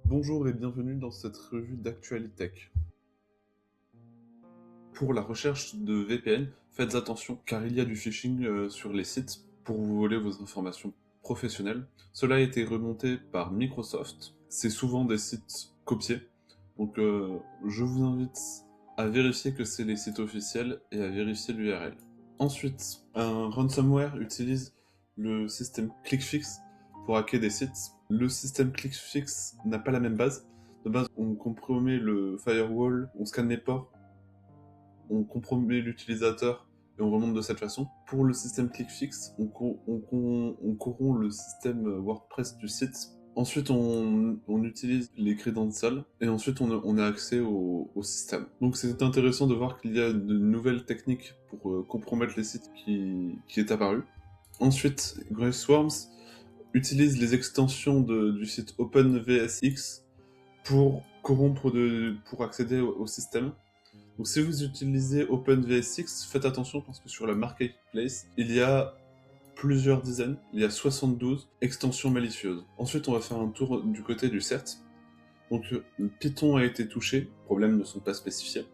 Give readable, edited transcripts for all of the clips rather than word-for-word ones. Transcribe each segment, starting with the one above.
Bonjour et bienvenue dans cette revue d'ActualiTech. Pour la recherche de VPN, faites attention car il y a du phishing sur les sites pour vous voler vos informations professionnelles. Cela a été remonté par Microsoft. C'est souvent des sites copiés, donc je vous invite à vérifier que c'est les sites officiels et à vérifier l'URL. Ensuite, un ransomware utilise le système ClickFix pour hacker des sites. Le système ClickFix n'a pas la même base. De base, on compromet le firewall, on scanne les ports, on compromet l'utilisateur et on remonte de cette façon. Pour le système ClickFix, on corrompt le système WordPress du site. Ensuite, on utilise les credentials et ensuite on a accès au système. Donc c'est intéressant de voir qu'il y a de nouvelles techniques pour compromettre les sites qui est apparu. Ensuite, Graceworms utilise les extensions du site OpenVSX pour corrompre, pour accéder au système. Donc si vous utilisez OpenVSX, faites attention parce que sur la marketplace, il y a plusieurs dizaines, il y a 72 extensions malicieuses. Ensuite, on va faire un tour du côté du CERT. Donc Python a été touché, problèmes ne sont pas spécifiés.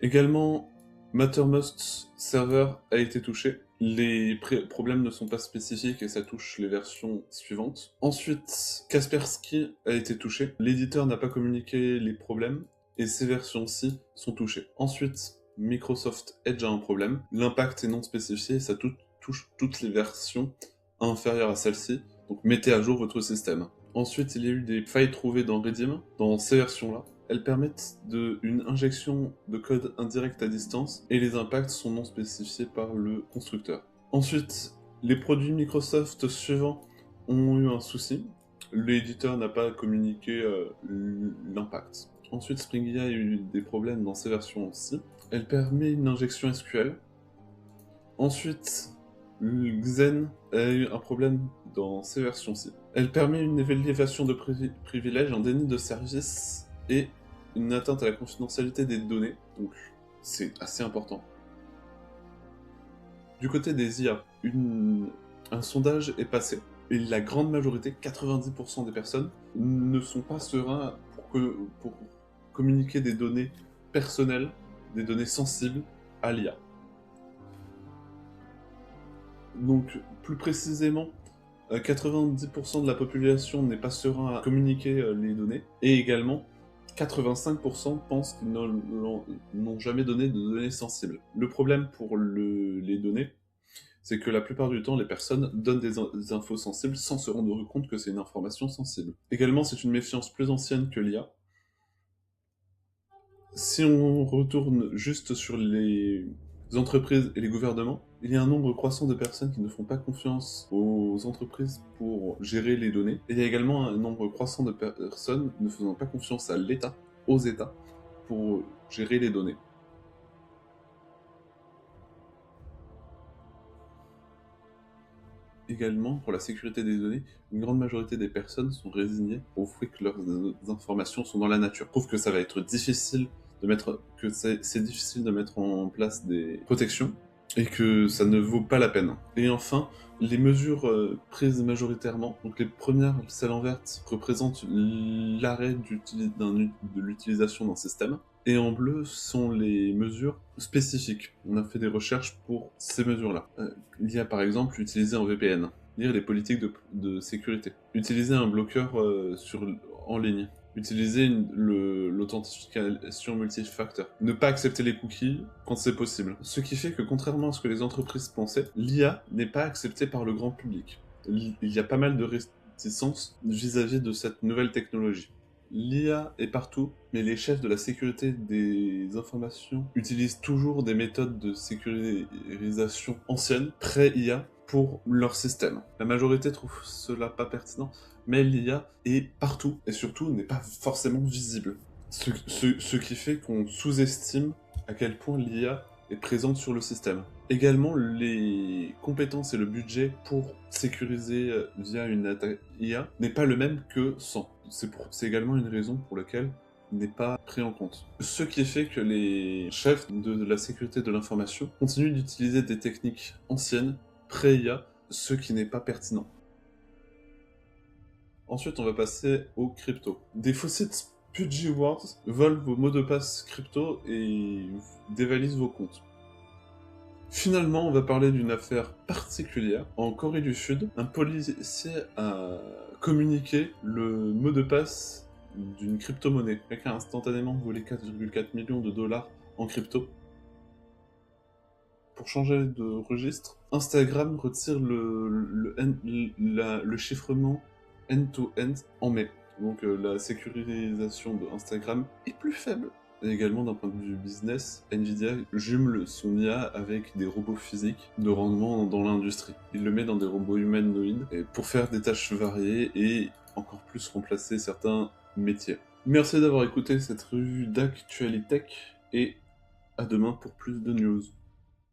Également, Mattermost Server a été touché. Les problèmes ne sont pas spécifiques et ça touche les versions suivantes. Ensuite, Kaspersky a été touché. L'éditeur n'a pas communiqué les problèmes et ces versions-ci sont touchées. Ensuite, Microsoft Edge a un problème. L'impact est non spécifié et ça touche toutes les versions inférieures à celle-ci. Donc mettez à jour votre système. Ensuite, il y a eu des failles trouvées dans Redim, dans ces versions-là. Elles permettent une injection de code indirect à distance et les impacts sont non spécifiés par le constructeur. Ensuite, les produits Microsoft suivants ont eu un souci. L'éditeur n'a pas communiqué l'impact. Ensuite, Spring AI a eu des problèmes dans ces versions aussi. Elle permet une injection SQL. Ensuite, Xen a eu un problème dans ces versions-ci. Elle permet une élévation de privilèges, un déni de service et une atteinte à la confidentialité des données, donc c'est assez important. Du côté des IA, un sondage est passé, et la grande majorité, 90% des personnes, ne sont pas sereins pour communiquer des données personnelles, des données sensibles à l'IA. Donc, plus précisément, 90% de la population n'est pas serein à communiquer les données, et également 85% pensent qu'ils n'ont jamais donné de données sensibles. Le problème pour les données, c'est que la plupart du temps, les personnes donnent des infos sensibles sans se rendre compte que c'est une information sensible. Également, c'est une méfiance plus ancienne que l'IA. Si on retourne juste sur les entreprises et les gouvernements, il y a un nombre croissant de personnes qui ne font pas confiance aux entreprises pour gérer les données. Et il y a également un nombre croissant de personnes ne faisant pas confiance à l'État, aux États, pour gérer les données. Également, pour la sécurité des données, une grande majorité des personnes sont résignées au fait que leurs informations sont dans la nature. Je trouve que ça va être difficile c'est difficile de mettre en place des protections et que ça ne vaut pas la peine. Et enfin, les mesures prises majoritairement, donc les premières, celles en verte, représentent l'arrêt de l'utilisation d'un système, et en bleu sont les mesures spécifiques. On a fait des recherches pour ces mesures-là. Il y a par exemple utiliser un VPN, lire les politiques de sécurité, utiliser un bloqueur en ligne, utiliser l'authentification multifacteur, ne pas accepter les cookies quand c'est possible. Ce qui fait que, contrairement à ce que les entreprises pensaient, l'IA n'est pas acceptée par le grand public. Il y a pas mal de réticences vis-à-vis de cette nouvelle technologie. L'IA est partout, mais les chefs de la sécurité des informations utilisent toujours des méthodes de sécurisation anciennes, pré-IA, pour leur système. La majorité trouve cela pas pertinent, mais l'IA est partout, et surtout n'est pas forcément visible. Ce qui fait qu'on sous-estime à quel point l'IA est présente sur le système. Également, les compétences et le budget pour sécuriser via une attaque IA n'est pas le même que sans. C'est également une raison pour laquelle il n'est pas pris en compte. Ce qui fait que les chefs de la sécurité de l'information continuent d'utiliser des techniques anciennes, pré-IA, ce qui n'est pas pertinent. Ensuite, on va passer aux crypto. Des faux sites PudgyWords volent vos mots de passe crypto et dévalisent vos comptes. Finalement, on va parler d'une affaire particulière. En Corée du Sud, un policier a communiqué le mot de passe d'une crypto-monnaie. Quelqu'un a instantanément volé 4,4 millions de dollars en crypto. Pour changer de registre, Instagram retire le chiffrement end-to-end en mai. Donc la sécurisation de Instagram est plus faible. Et également d'un point de vue business, Nvidia jumelle son IA avec des robots physiques de rendement dans l'industrie. Il le met dans des robots humanoïdes et pour faire des tâches variées et encore plus remplacer certains métiers. Merci d'avoir écouté cette revue d'actualité et à demain pour plus de news.